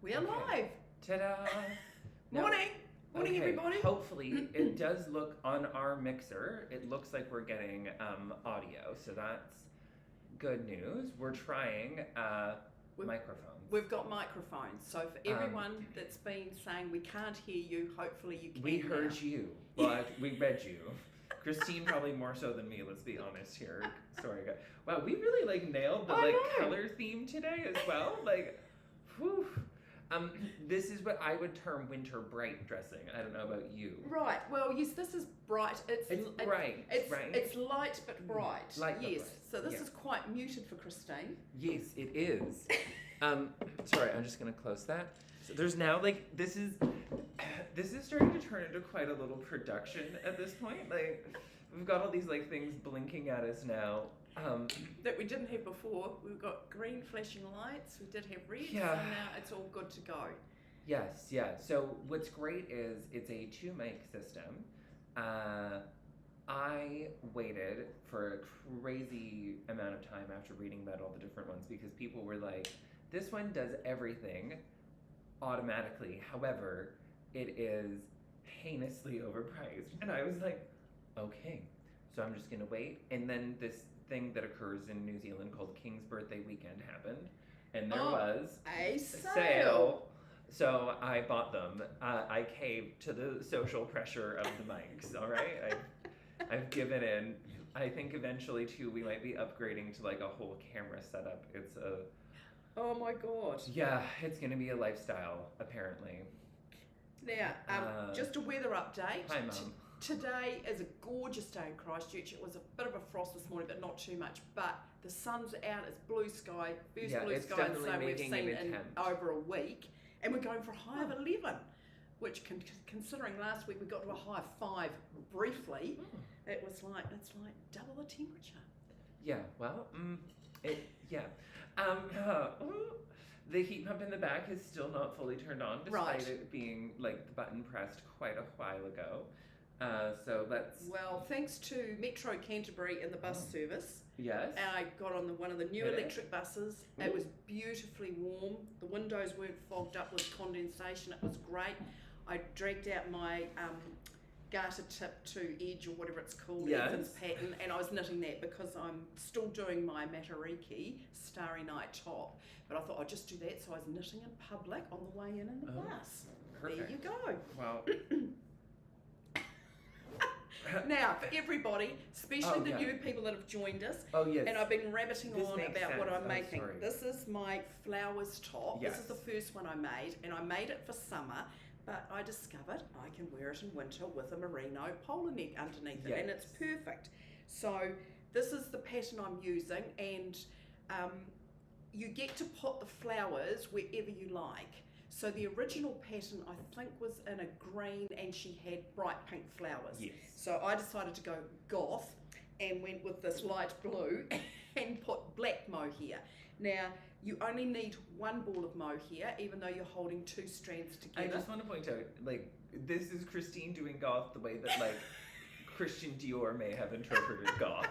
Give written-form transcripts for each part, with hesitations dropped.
We're live. Ta-da! Morning. Morning, everybody. Hopefully, it does look on our mixer. It looks like we're getting audio, so that's good news. We're trying microphones. We've got microphones, so for everyone that's been saying we can't hear you, hopefully you can. We heard now. you. Well, we read you. Christine probably more so than me. Let's be honest here. Sorry, guys. Wow, we really nailed the color theme today as well. Whew. This is what I would term winter bright dressing. I don't know about you. Right. Well, yes, this is bright. It's bright. It's light but bright. Light but yes. bright. So this is quite muted for Christine. Yes, it is. Sorry, I'm just gonna close that. So there's now this is starting to turn into quite a little production at this point. We've got all these things blinking at us now. That we didn't have before. We've got green flashing lights. We did have red. Yeah. So now it's all good to go. Yes, yeah. So what's great is it's a 2-mic system. I waited for a crazy amount of time after reading about all the different ones because people were like, this one does everything automatically. However, it is heinously overpriced. And I was like, okay. So I'm just going to wait. And then this thing that occurs in New Zealand called King's Birthday Weekend happened. And there was a sale. So I bought them. I caved to the social pressure of the mics, all right? I've given in. I think eventually, too, we might be upgrading to a whole camera setup. It's a... Oh my God. Yeah, it's going to be a lifestyle, apparently. Now, just a weather update. Hi, Mum. Today is a gorgeous day in Christchurch. It was a bit of a frost this morning, but not too much. But the sun's out, it's blue sky, first blue sky we've seen in over a week. And we're going for a high of 11, which considering last week we got to a high of 5 briefly, it's like double the temperature. Yeah, well, the heat pump in the back is still not fully turned on, despite it being the button pressed quite a while ago. So let's... Well, thanks to Metro Canterbury and the bus service. Yes. And I got on one of the new electric buses. It was beautifully warm. The windows weren't fogged up with condensation. It was great. I dragged out my garter tip to edge or whatever it's called, Evans pattern, and I was knitting that because I'm still doing my Matariki Starry Night top. But I thought I'd just do that, so I was knitting in public on the way in the bus. Perfect. There you go. Wow. Now, for everybody, especially the new people that have joined us, and I've been rabbiting on about what I'm making. Sorry. This is my flowers top. Yes. This is the first one I made, and I made it for summer, but I discovered I can wear it in winter with a merino polar neck underneath it, and it's perfect. So this is the pattern I'm using, and you get to put the flowers wherever you like. So the original pattern, I think, was in a green and she had bright pink flowers. Yes. So I decided to go goth and went with this light blue and put black mohair. Now, you only need one ball of mohair, even though you're holding 2 strands together. I just want to point out, this is Christine doing goth the way that, Christian Dior may have interpreted goth.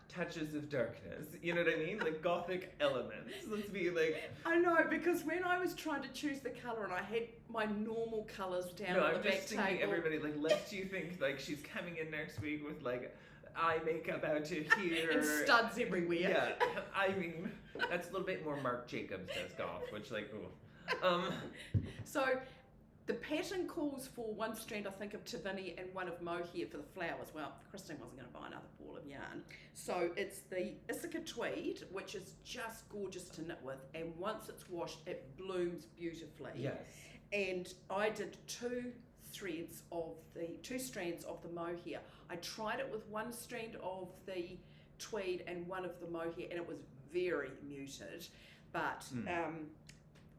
Touches of darkness, you know what I mean? Gothic elements. Let's be I know, because when I was trying to choose the colour and I had my normal colours down on the back table. No, I'm just thinking everybody, lest you think, she's coming in next week with, eye makeup out to here. And studs everywhere. Yeah, I mean, that's a little bit more Marc Jacobs does goth, which, ooh. So, the pattern calls for 1 strand, I think, of Tivini and 1 of mohair for the flowers. Well, Christine wasn't going to buy another ball of yarn. So it's the Ithaca tweed, which is just gorgeous to knit with. And once it's washed, it blooms beautifully. Yes. And I did 2 strands of the mohair. I tried it with 1 strand of the tweed and 1 of the mohair, and it was very muted. But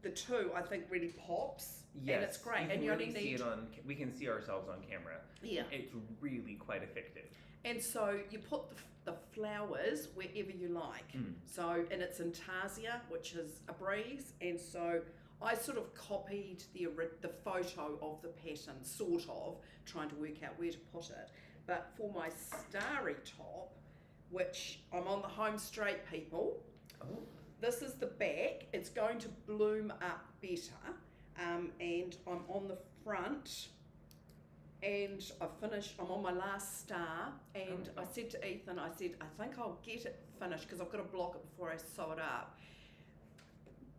the 2, I think, really pops. Yes, and it's great. You and you really only need we can see ourselves on camera. Yeah. It's really quite effective. And so you put the flowers wherever you like. So, and it's intarsia, which is a breeze. And so I sort of copied the photo of the pattern, sort of, trying to work out where to put it. But for my starry top, which I'm on the home straight, people, this is the back. It's going to bloom up better, and I'm on the front, and I'm on my last star, and I said to Ethan, I think I'll get it finished because I've got to block it before I sew it up.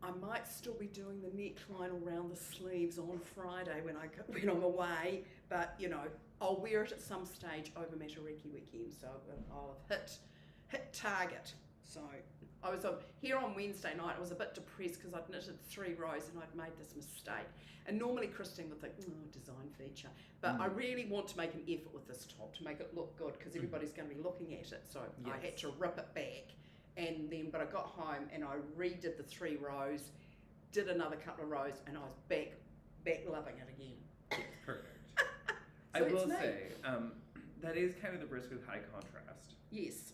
I might still be doing the neckline around the sleeves on Friday when I'm away, but you know, I'll wear it at some stage over Matariki weekend, so I'll have hit target. So I was here on Wednesday night. I was a bit depressed because I'd knitted 3 rows and I'd made this mistake. And normally Christine would think, design feature. But I really want to make an effort with this top to make it look good because everybody's going to be looking at it. So I had to rip it back. But I got home and I redid the 3 rows, did another couple of rows, and I was back loving it again. Perfect. I will say, that is kind of the risk with high contrast. Yes.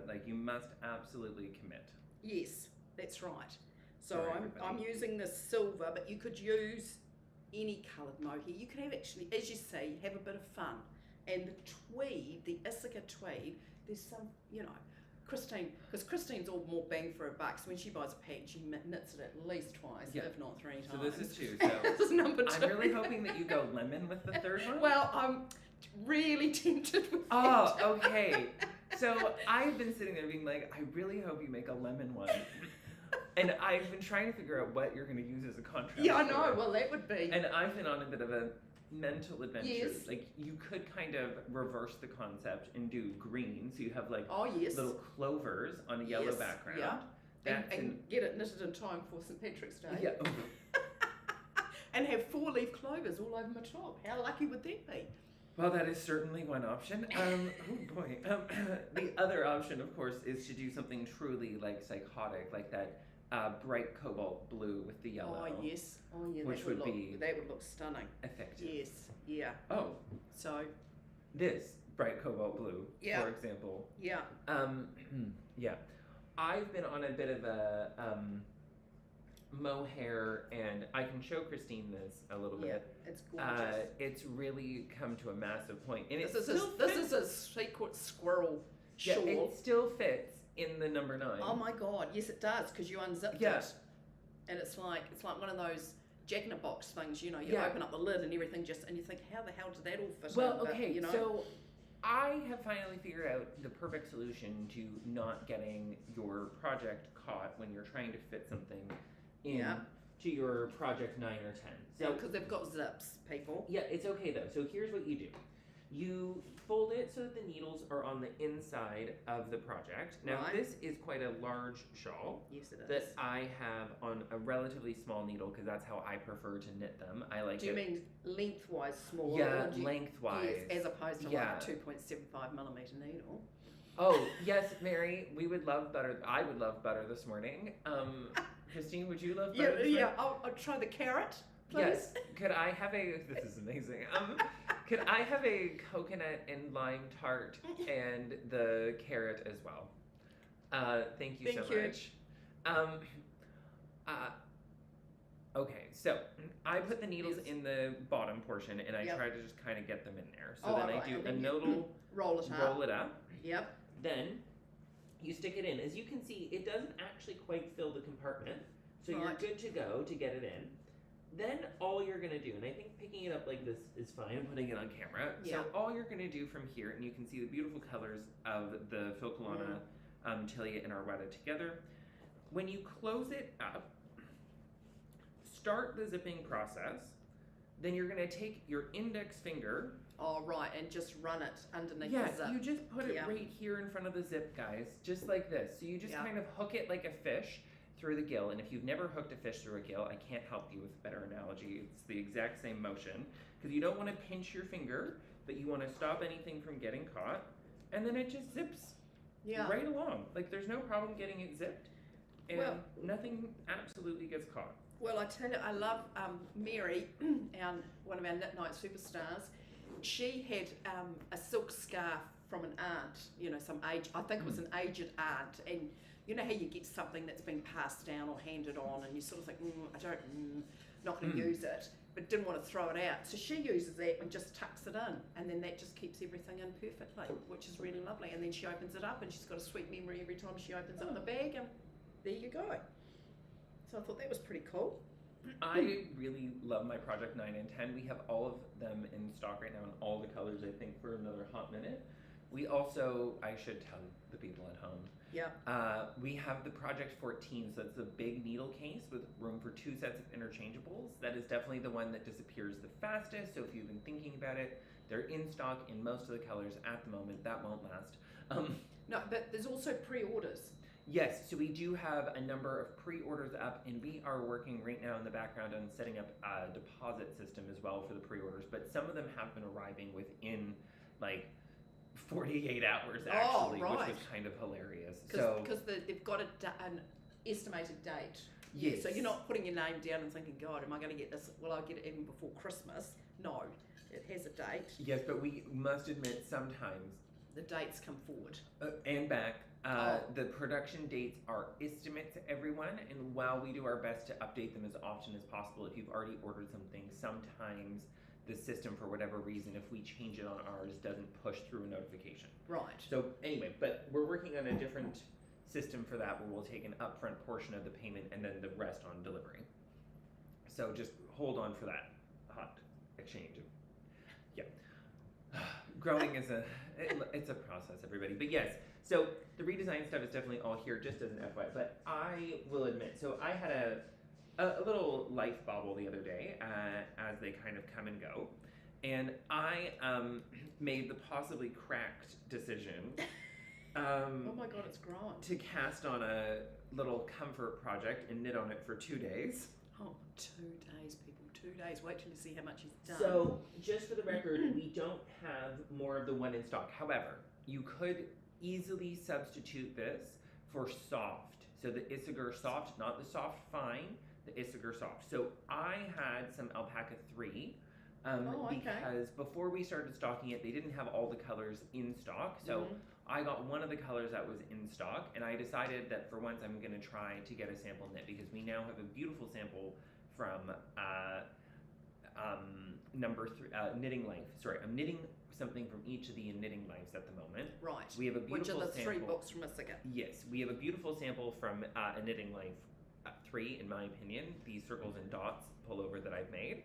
Like you must absolutely commit. Yes, that's right. So I'm using this silver, but you could use any coloured mohair. You could have actually, as you say, have a bit of fun. And the tweed, the Issachar tweed, there's some, because Christine's all more bang for her buck. So when she buys a pattern, she knits it at least twice, if not 3 times. So this is 2. So this is number 2. I'm really hoping that you go lemon with the third one. Well, I'm really tempted with that. Oh, okay. So I've been sitting there being like, I really hope you make a lemon one. And I've been trying to figure out what you're going to use as a contrast. Yeah, I know. Well, that would be. And I've been on a bit of a mental adventure. Yes. Like you could kind of reverse the concept and do green, so you have like little clovers on a yellow background. Yeah. And get it knitted in time for St. Patrick's Day. Yeah. And have 4-leaf clovers all over my top. How lucky would that be? Well, that is certainly one option. Oh boy. The other option, of course, is to do something truly like psychotic, like that bright cobalt blue with the yellow. Oh yes. Oh yeah. Which would that would look stunning. Effective. Yes. Yeah. Oh. So. This bright cobalt blue, for example. Yeah. Yeah. I've been on a bit of a mohair, and I can show Christine this a little bit. It's gorgeous. It's really come to a massive point, and this is a secret squirrel shawl. Yeah, it still fits in the number 9. Oh my God! Yes, it does, because you unzipped it, and it's like one of those Jack in a Box things. You open up the lid and everything and you think, how the hell did that all fit in? Well, okay, so I have finally figured out the perfect solution to not getting your project caught when you're trying to fit something in to your project 9 or 10. So because they've got zips, people. Yeah, it's okay though. So here's what you do. You fold it so that the needles are on the inside of the project. Now this is quite a large shawl. Yes, it is. That I have on a relatively small needle because that's how I prefer to knit them. I like. Do you mean lengthwise small? Yeah, lengthwise. Yes, as opposed to like a 2.75 millimeter needle. Oh yes, Mary, we would love butter. I would love butter this morning. Christine, would you love butter? Yeah. I'll try the carrot, please. Yes. Could I have a? This is amazing. Could I have a coconut and lime tart and the carrot as well? Thank you so much. Okay, so I put the needles in the bottom portion and I try to just kind of get them in there. So then I do a nodal, roll it up. Yep. Then you stick it in. As you can see, it doesn't actually quite fill the compartment. So you're good to go to get it in. Then all you're going to do, and I think picking it up like this is fine, I'm putting it on camera. So all you're going to do from here, and you can see the beautiful colors of the Filcolana Tilia and Arwetta together. When you close it up, start the zipping process. Then you're going to take your index finger. Oh, right, and just run it underneath the zip. Yeah, you just put it right here in front of the zip, guys, just like this. So you just kind of hook it like a fish through the gill, and if you've never hooked a fish through a gill, I can't help you with a better analogy. It's the exact same motion, because you don't want to pinch your finger, but you want to stop anything from getting caught, and then it just zips right along. Like, there's no problem getting it zipped, and nothing absolutely gets caught. Well, I tell you, I love Mary, one of our Knit Night superstars. She had a silk scarf from an aunt, some age, I think it was an aged aunt, and you know how you get something that's been passed down or handed on and you sort of think, not going to use it, but didn't want to throw it out. So she uses that and just tucks it in, and then that just keeps everything in perfectly, which is really lovely. And then she opens it up and she's got a sweet memory every time she opens up the bag, and there you go. So I thought that was pretty cool. I really love my Project 9 and 10. We have all of them in stock right now in all the colors, I think, for another hot minute. We also, I should tell the people at home, we have the Project 14, so that's the big needle case with room for 2 sets of interchangeables. That is definitely the one that disappears the fastest, so if you've been thinking about it, they're in stock in most of the colors at the moment. That won't last. No, but there's also pre-orders. Yes, so we do have a number of pre-orders up, and we are working right now in the background on setting up a deposit system as well for the pre-orders, but some of them have been arriving within like 48 hours actually, which was kind of hilarious. Because they've got an estimated date. Yes. So you're not putting your name down and thinking, God, am I going to get this? Will I get it even before Christmas? No, it has a date. Yes, but we must admit sometimes the dates come forward. And back. The production dates are estimates, everyone, and while we do our best to update them as often as possible, if you've already ordered something, sometimes the system, for whatever reason, if we change it on ours, doesn't push through a notification. Right. So anyway, but we're working on a different system for that where we'll take an upfront portion of the payment and then the rest on delivery. So just hold on for that hot exchange. Yeah. Growing is it's a process, everybody. But yes, so the redesign stuff is definitely all here, just as an FYI. But I will admit, so I had a little life bobble the other day, as they kind of come and go, and I made the possibly cracked decision. Oh my God, it's grown. To cast on a little comfort project and knit on it for 2 days. Oh, 2 days, people. 2 days. Wait till you see how much he's done. So, just for the record, we don't have more of the one in stock. However, you could easily substitute this for soft. So the Isager soft, not the soft fine, the Isager soft. So I had some Alpaca 3 because before we started stocking it, they didn't have all the colors in stock. So I got one of the colors that was in stock, and I decided that for once I'm going to try to get a sample knit, because we now have a beautiful sample from number 3, Knitting Life. Sorry, I'm knitting something from each of the Knitting Lives at the moment. Right. We have a beautiful Which are the sample. 3 books from Isager. Yes, we have a beautiful sample from a Knitting Life 3, in my opinion. These circles and dots pullover that I've made.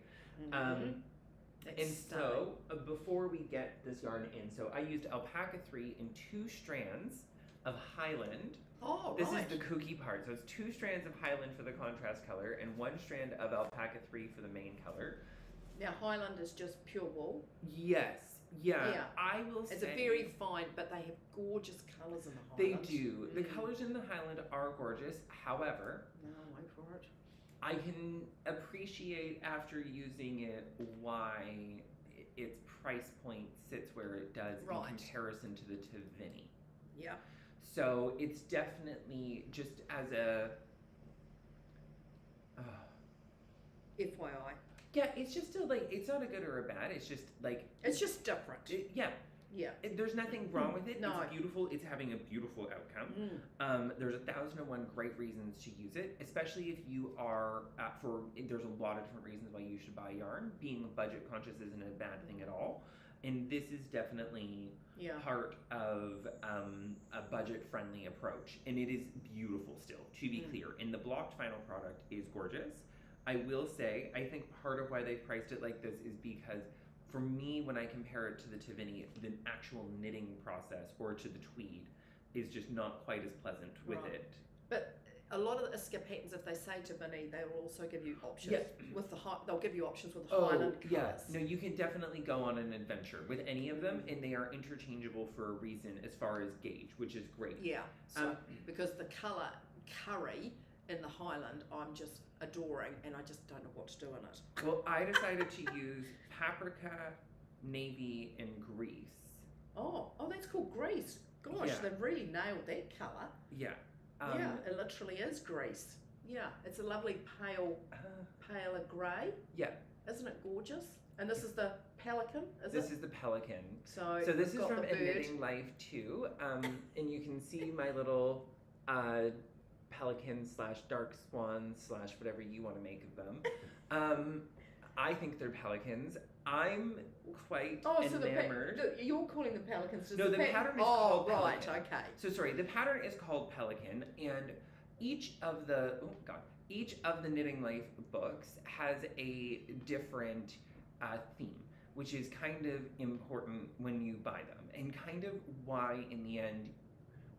And so, before we get this yarn in, so I used Alpaca 3 in 2 strands of Highland. Oh, this right. is the kooky part. So it's 2 strands of Highland for the contrast color and 1 strand of Alpaca 3 for the main color. Now, Highland is just pure wool. Yes. Yeah. I will say. It's a very fine, but they have gorgeous colours in the Highland. They do. The colours in the Highland are gorgeous. However, no, wait for it. I can appreciate after using it why its price point sits where it does in comparison to the Tivini. Yeah. So it's definitely just as a FYI. Yeah, it's just it's not a good or a bad. It's just like it's just different. Yeah. There's nothing wrong with it. No. It's beautiful. It's having a beautiful outcome. There's 1,001 great reasons to use it, especially if you are there's a lot of different reasons why you should buy yarn. Being budget conscious isn't a bad thing at all. And this is definitely part of a budget-friendly approach. And it is beautiful still, to be clear. And the blocked final product is gorgeous. I will say, I think part of why they've priced it like this is because, for me, when I compare it to the Tivini, the actual knitting process, or to the tweed, is just not quite as pleasant with it. But a lot of the Isager patterns, if they say Tivini, they will also give you options with they'll give you options with the Highland colours. No, you can definitely go on an adventure with any of them, and they are interchangeable for a reason as far as gauge, which is great. Yeah, so, because the colour curry in the Highland, I'm just adoring, and I just don't know what to do in it. Well, I decided to use paprika, navy, and grease. Oh, that's called grease. Gosh, they've really nailed that colour. Yeah. It literally is grease. Yeah, it's a lovely paler grey. Yeah. Isn't it gorgeous? And this is the pelican, This is the pelican. So this is from A Knitting Life 2. And you can see my little pelican / dark swan / whatever you want to make of them. I think they're pelicans. I'm quite enamored. You're calling them pelicans. No, the pattern is called Pelican. Okay. So sorry, the pattern is called Pelican, and each of the each of the Knitting Life books has a different theme, which is kind of important when you buy them, and kind of why, in the end,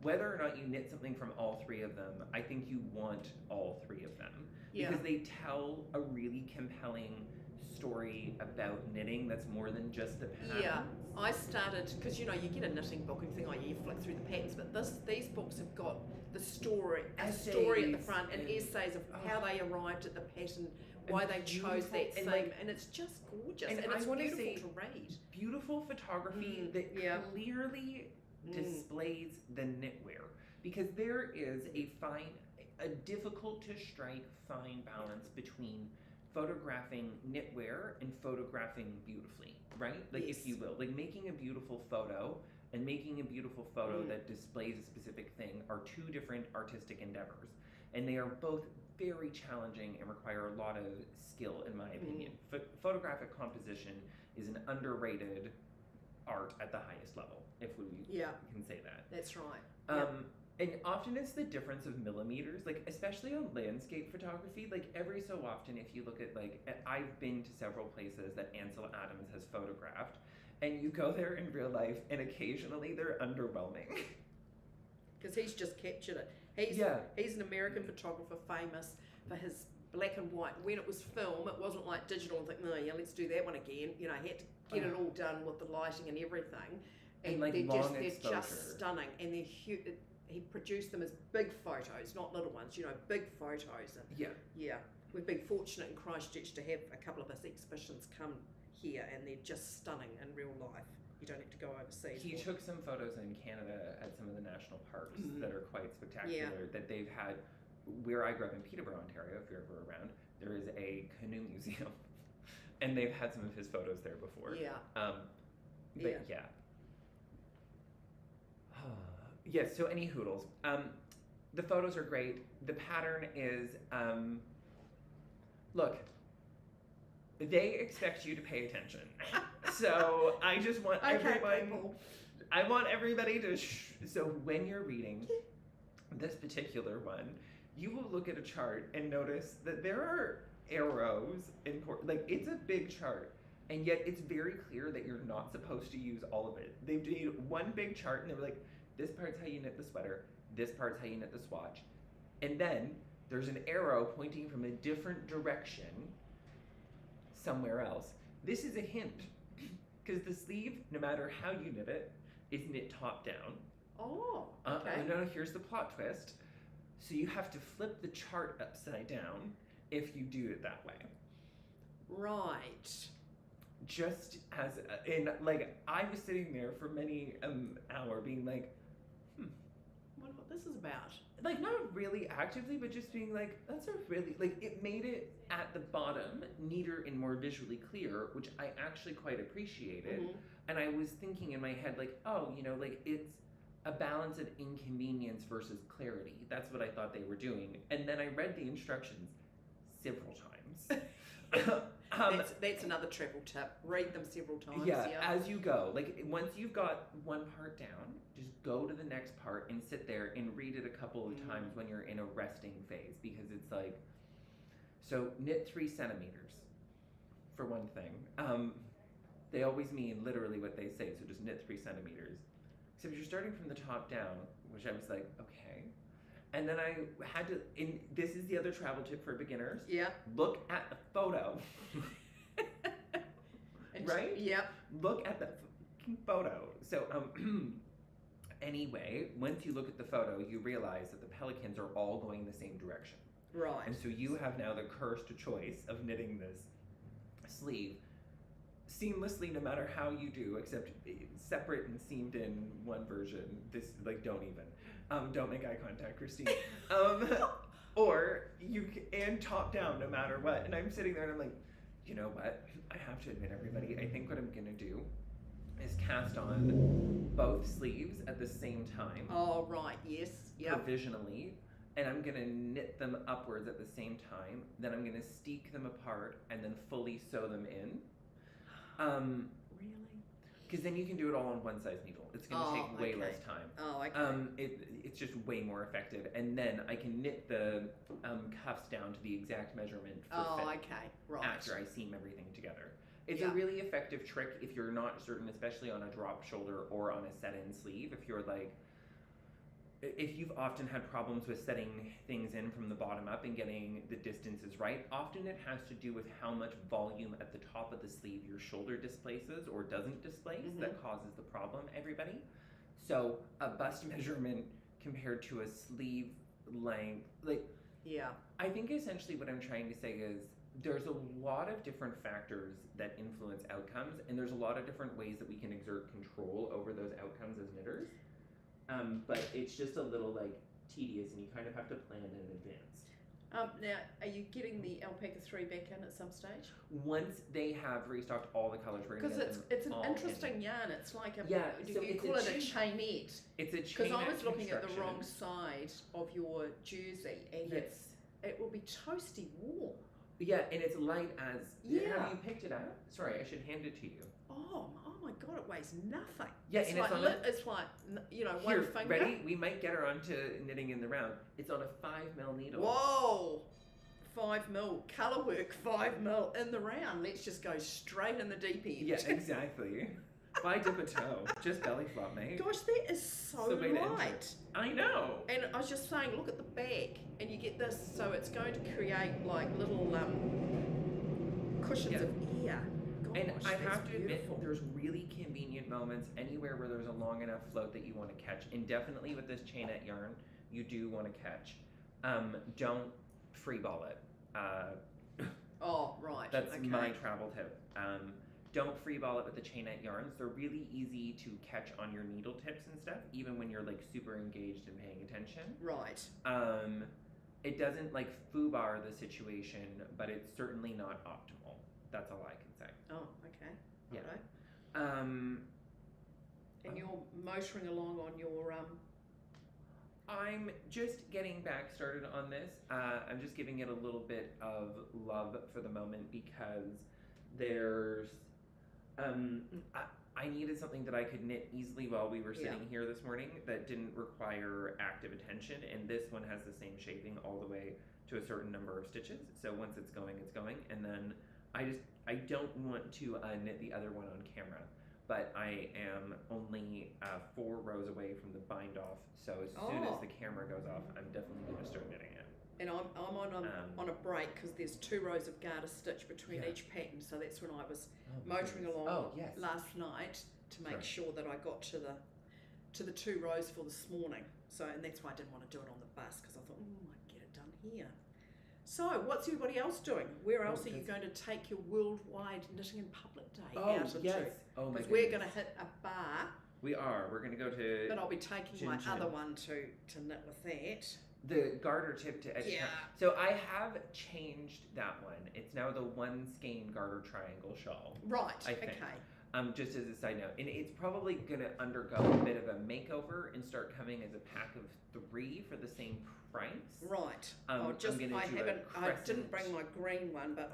whether or not you knit something from all three of them, I think you want all three of them. Yeah. Because they tell a really compelling story about knitting that's more than just the patterns. Yeah, I started, because you get a knitting book and you think, oh, you flick through the patterns, but these books have got the story, a story at the front, and essays of how they arrived at the pattern, why they chose that theme, and it's just gorgeous, and it's beautiful to read. Beautiful photography that clearly displays the knitwear, because there is a difficult to strike fine balance between photographing knitwear and photographing beautifully, right? Like, if you will, like making a beautiful photo and making a beautiful photo that displays a specific thing are two different artistic endeavors, and they are both very challenging and require a lot of skill, in my opinion. Photographic composition is an underrated art at the highest level, if we can say that. That's right. And often it's the difference of millimeters, like especially on landscape photography, like every so often if you look at, like, I've been to several places that Ansel Adams has photographed, and you go there in real life and occasionally they're underwhelming. Because he's just captured it. He's an American photographer famous for his black and white. When it was film, it wasn't like digital and think, no, let's do that one again. He had to get it all done with the lighting and everything. And like they're just stunning, and they're huge. He produced them as big photos, not little ones, big photos. And we've been fortunate in Christchurch to have a couple of his exhibitions come here, and they're just stunning in real life. You don't have to go overseas. He took some photos in Canada at some of the national parks that are quite spectacular, that they've had. Where I grew up in Peterborough, Ontario, if you're ever around, there is a canoe museum, and they've had some of his photos there before. Yes, so any hoodles. The photos are great. The pattern is, look, they expect you to pay attention. So I just want I want everybody to, so when you're reading this particular one, you will look at a chart and notice that there are arrows, like it's a big chart. And yet it's very clear that you're not supposed to use all of it. They've made one big chart and they were like, this part's how you knit the sweater, this part's how you knit the swatch. And then there's an arrow pointing from a different direction somewhere else. This is a hint, because the sleeve, no matter how you knit it, is knit top down. Oh, okay. No, here's the plot twist. So you have to flip the chart upside down if you do it that way. Right. Just as, like, I was sitting there for many hour being like, wonder what this is about. Like, not really actively, but just being like, that's a really, like, it made it at the bottom neater and more visually clear, which I actually quite appreciated. And I was thinking in my head, like, oh, like, it's a balance of inconvenience versus clarity. That's what I thought they were doing. And then I read the instructions several times. That's another travel tip. Read them several times. As you go. Like, once you've got one part down, just go to the next part and sit there and read it a couple of times when you're in a resting phase, because it's like, so knit 3 centimeters for one thing. They always mean literally what they say, so just knit 3 centimeters. Except you're starting from the top down, which I was like, okay. And then I had to, this is the other travel tip for beginners. Look at the photo. Right? Look at the photo. So, anyway, once you look at the photo, you realize that the pelicans are all going the same direction. Right. And so you have now the cursed choice of knitting this sleeve seamlessly, no matter how you do, except separate and seamed in one version. This, like, don't even. Don't make eye contact, Christine. Or and top down, no matter what. And I'm sitting there and I'm like, you know what? I have to admit, everybody, I think what I'm gonna do is cast on both sleeves at the same time. Oh, right, yes, provisionally. And I'm gonna knit them upwards at the same time. Then I'm gonna steek them apart and then fully sew them in. Really? Because then you can do it all on one size needle. It's going to take way less time. Oh, okay. It's just way more effective. And then I can knit the cuffs down to the exact measurement for fit okay. Right. after I seam everything together. It's Yeah. a really effective trick if you're not certain, especially on a drop shoulder or on a set-in sleeve. If you've often had problems with setting things in from the bottom up and getting the distances right, often it has to do with how much volume at the top of the sleeve your shoulder displaces or doesn't displace that causes the problem, everybody. So a bust measurement compared to a sleeve length, Yeah. I think essentially what I'm trying to say is there's a lot of different factors that influence outcomes, and there's a lot of different ways that we can exert control over those outcomes as knitters. But it's just a little tedious, and you kind of have to plan in advance. Now, are you getting the Alpaca 3 back in at some stage? Once they have restocked all the colors, we're going to Because get them it's an all interesting yarn. It's like a, so you it's call a it a chainette. It's a chainette. Because I was looking at the construction. wrong side of your jersey, and it will be toasty warm. Yeah, and it's light as. Yeah. Have you picked it up? Sorry, I should hand it to you. Oh my God, it weighs nothing. Yeah, it's and like it's on one Here, finger. ready? We might get her onto knitting in the round. It's on a 5mm needle. Whoa! 5mm, colour work 5mm in the round. Let's just go straight in the deep end. Yeah, exactly. Why dip a toe? Just belly flop, mate. Gosh, that is so It's the way to enter. light. I know. And I was just saying, look at the back, and you get this, so it's going to create like little cushions of air. Gosh, And I that's have to admit, beautiful. there's really convenient moments anywhere where there's a long enough float that you want to catch. And definitely with this chainette yarn, you do want to catch. Don't free ball it. Oh, right. That's okay. my travel tip. Don't free ball it with the chainette yarns. They're really easy to catch on your needle tips and stuff, even when you're super engaged and paying attention. Right. It doesn't foobar the situation, but it's certainly not optimal. That's all I can say. Oh, okay. Yeah. Righto. And you're motoring along on your I'm just getting back started on this. I'm just giving it a little bit of love for the moment because there's I needed something that I could knit easily while we were sitting here this morning that didn't require active attention, and this one has the same shaping all the way to a certain number of stitches. So once it's going, and then I don't want to knit the other one on camera, but I am only 4 rows away from the bind off. So as soon as the camera goes off, I'm definitely going to start knitting it. And I'm on a break because there's 2 rows of garter stitch between each pattern. So that's when I was motoring along last night to make sure that I got to the 2 rows for this morning. So, and that's why I didn't want to do it on the bus because I thought, I might get it done here. So, what's everybody else doing? Where else are you going to take your worldwide knitting in public day out into? Oh my Because we're going to hit a bar. We are. We're going to go to. But I'll be taking my other one to knit with that. The garter tip to edge. Yeah. So I have changed that one. It's now the 1 skein garter triangle shawl. Right. I think. Okay. Just as a side note, and it's probably going to undergo a bit of a makeover and start coming as a pack of 3 for the same price. Right. I didn't bring my green one, but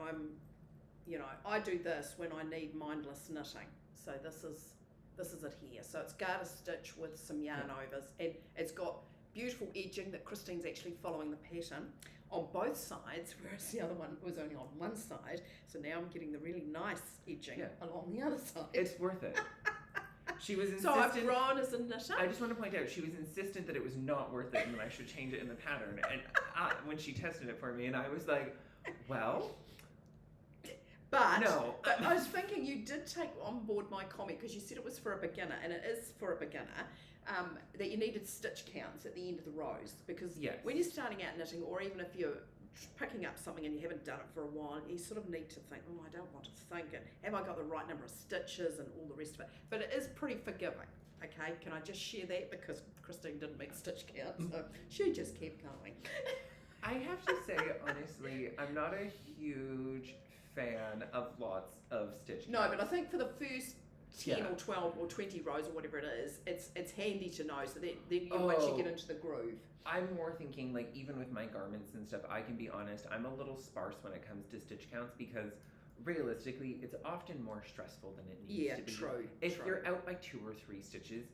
I do this when I need mindless knitting. So this is it here. So it's garter stitch with some yarn overs, and it's got beautiful edging that Christine's actually following the pattern on both sides, whereas the other one was only on one side. So now I'm getting the really nice edging along the other side. It's worth it. She was insistent. So I've grown as a knitter. I just want to point out, she was insistent that it was not worth it and that I should change it in the pattern. And when she tested it for me, and I was like, well... But, no. But I was thinking you did take on board my comment because you said it was for a beginner, and it is for a beginner, that you needed stitch counts at the end of the rows. Because when you're starting out knitting, or even if you're picking up something and you haven't done it for a while, you sort of need to think, oh, I don't want to think it. Have I got the right number of stitches and all the rest of it? But it is pretty forgiving, okay? Can I just share that? Because Christine didn't make stitch counts, so she just kept going. I have to say, honestly, I'm not a huge fan of lots of stitch counts. No, but I think for the first 10 or 12 or 20 rows or whatever it is, it's handy to know, so that then once you get into the groove. I'm more thinking, like, even with my garments and stuff, I can be honest, I'm a little sparse when it comes to stitch counts because realistically, it's often more stressful than it needs to be. True. If you're out by 2 or 3 stitches,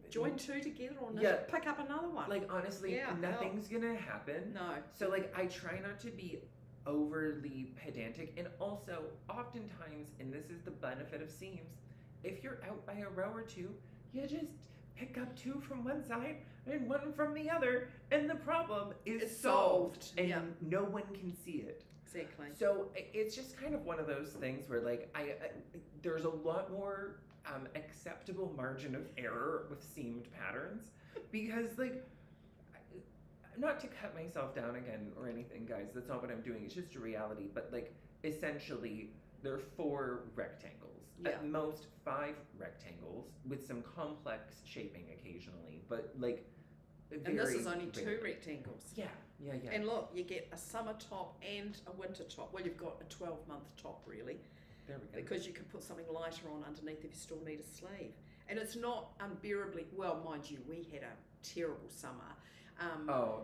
join 2 together or pick up another one. Like, honestly, nothing's gonna happen. No. So, like, I try not to be overly pedantic, and also, oftentimes, and this is the benefit of seams, if you're out by a row or 2, you just pick up 2 from one side and 1 from the other, and the problem is solved. And no one can see it. Exactly. So it's just kind of one of those things where, like, I there's a lot more acceptable margin of error with seamed patterns, because, like, not to cut myself down again or anything, guys, that's not what I'm doing, it's just a reality, but, like, essentially there are 4 rectangles, at most 5 rectangles with some complex shaping occasionally, but, like, and this is only 2 rectangles. Yeah. And look, you get a summer top and a winter top. Well, you've got a 12-month top, really. There we go. Because you can put something lighter on underneath if you still need a sleeve. And it's not unbearably, well, mind you, we had a terrible summer.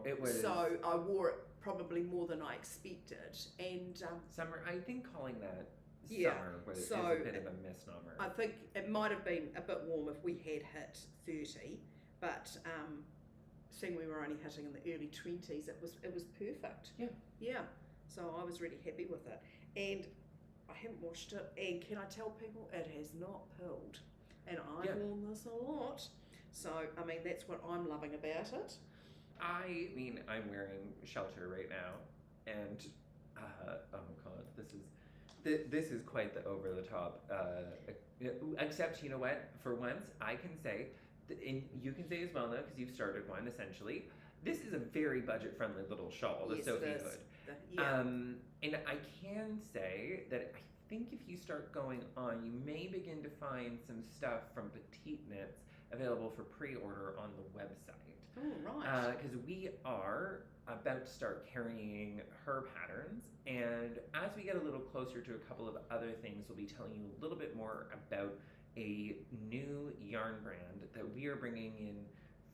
It was. So I wore it probably more than I expected. And summer, I think calling that summer is a bit of a misnomer. I think it might have been a bit warm if we had hit 30, but seeing we were only hitting in the early 20s, it was perfect. Yeah. So I was really happy with it. And I haven't washed it, and can I tell people it has not pilled? And I've worn this a lot. So, I mean, that's what I'm loving about it. I mean, I'm wearing shelter right now, and oh god, this is quite the over the top. Except, you know what? For once, I can say, and you can say as well now because you've started one. Essentially, this is a very budget friendly little shawl, the Sophie hood. And I can say that I think if you start going on, you may begin to find some stuff from Petite Knits available for pre-order on the website. Oh, right. Because we are about to start carrying her patterns, and as we get a little closer to a couple of other things, we'll be telling you a little bit more about a new yarn brand that we are bringing in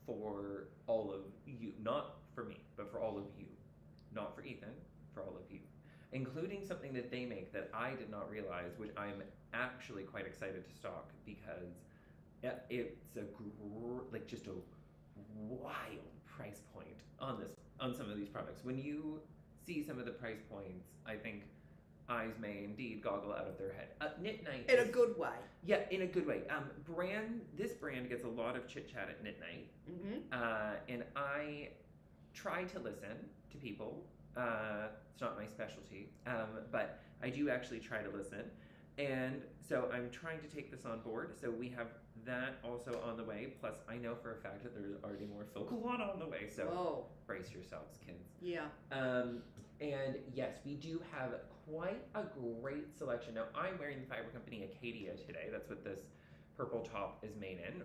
for all of you. Not for me, but for all of you. Not for Ethan, for all of you. Including something that they make that I did not realize, which I'm actually quite excited to stock, because it's just a wild price point on some of these products. When you see some of the price points, I think eyes may indeed goggle out of their head. Knit Night in a good way. Yeah, in a good way. This brand gets a lot of chit chat at Knit Night, and I try to listen to people. It's not my specialty, but I do actually try to listen. And so I'm trying to take this on board. So we have that also on the way. Plus, I know for a fact that there's already more Folklana on the way. So brace yourselves, kids. Yeah. And yes, we do have quite a great selection. Now, I'm wearing the Fiber Company Acadia today. That's what this purple top is made in.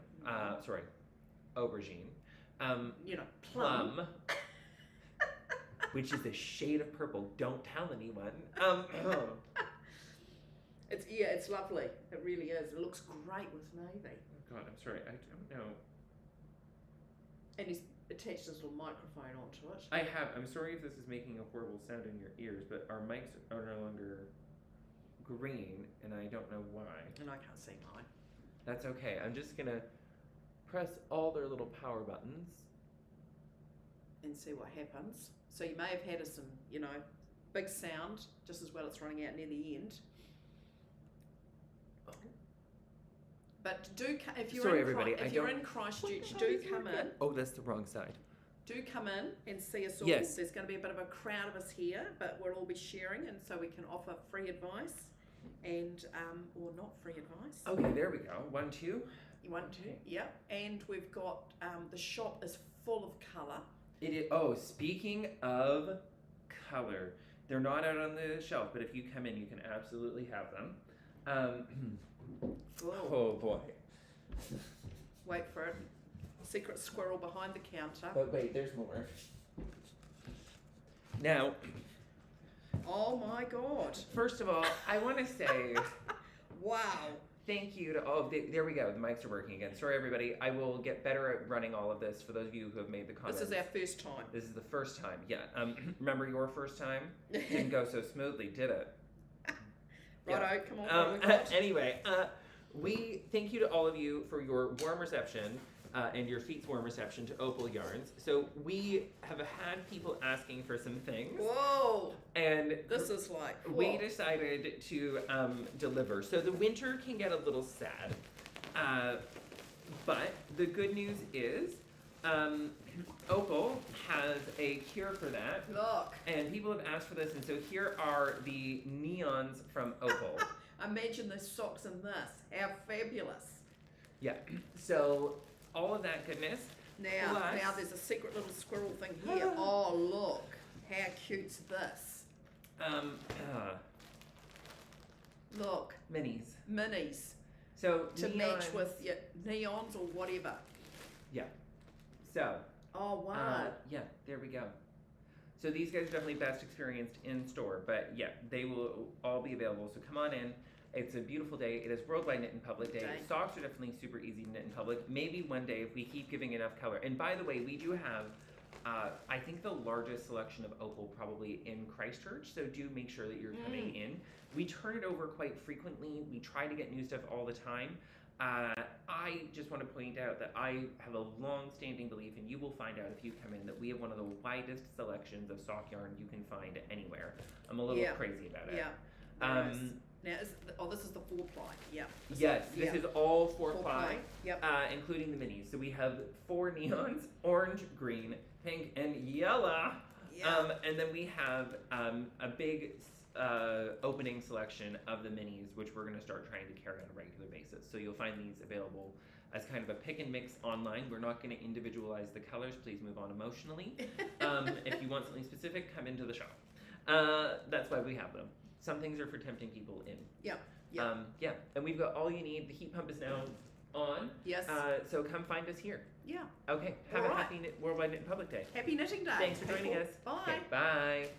Sorry, aubergine. Plum. Which is a shade of purple. Don't tell anyone. It's lovely. It really is. It looks great with navy. Oh God, I'm sorry. I don't know. And he's attached his little microphone onto it. I have. I'm sorry if this is making a horrible sound in your ears, but our mics are no longer green, and I don't know why. And I can't see mine. That's okay. I'm just gonna press all their little power buttons and see what happens. So you may have had some, big sound just as well. It's running out near the end. But if you're in Christchurch, do come in. Oh, that's the wrong side. Do come in and see us all. Yes. There's going to be a bit of a crowd of us here, but we'll all be sharing, and so we can offer free advice and or not free advice. Okay, there we go. 1, 2. 1, 2. Yeah, and we've got the shop is full of colour. It is. Oh, speaking of color, they're not out on the shelf, but if you come in, you can absolutely have them. Oh boy. Wait for it. Secret squirrel behind the counter. But wait, there's more. Now. Oh my God. First of all, I want to say. Wow. Thank you to there we go. The mics are working again. Sorry, everybody. I will get better at running all of this for those of you who have made the comments. This is our first time. This is the first time, yeah. Remember your first time? Didn't go so smoothly, did it? Righto, come on. What have we got? Anyway, we thank you to all of you for your warm reception and your feet's warm reception to Opal Yarns. So we have had people asking for some things. Whoa! And This is like, we whoa. decided to deliver. So the winter can get a little sad. But the good news is Opal has a cure for that. Look. And people have asked for this, and so here are the neons from Opal. Imagine the socks in this. How fabulous. Yeah. So all of that goodness. Now Plus- there's a secret little squirrel thing here. Oh, look. How cute's this? Look. Minis. Minis. So To neons, match with your neons or whatever. Yeah. So Oh, wow. yeah, there we go. So these guys are definitely best experienced in store, but yeah, they will all be available. So come on in. It's a beautiful day. It is Worldwide Knit in Public Day. Day. Socks are definitely super easy to knit in public. Maybe one day if we keep giving enough color. And by the way, we do have, I think the largest selection of Opal probably in Christchurch. So do make sure that you're coming in. We turn it over quite frequently. We try to get new stuff all the time. I just want to point out that I have a long-standing belief, and you will find out if you come in, that we have one of the widest selections of sock yarn you can find anywhere. I'm a little crazy about it. Yeah. Now, this is the 4-ply. Yeah. Yes, this is all 4-ply, Four-ply. Yep. including the minis. So we have 4 neons: orange, green, pink, and yellow. Yeah. And then we have a big opening selection of the minis, which we're going to start trying to carry on a regular basis. So you'll find these available as kind of a pick and mix online. We're not going to individualize the colors. Please move on emotionally. If you want something specific, come into the shop. That's why we have them. Some things are for tempting people in. Yeah. Yeah. And we've got all you need. The heat pump is now on. Yes. So come find us here. Yeah. Okay. Have All a right. happy Worldwide Knit in Public Day. Happy knitting day. Thanks for joining people. us. Bye. Okay, bye.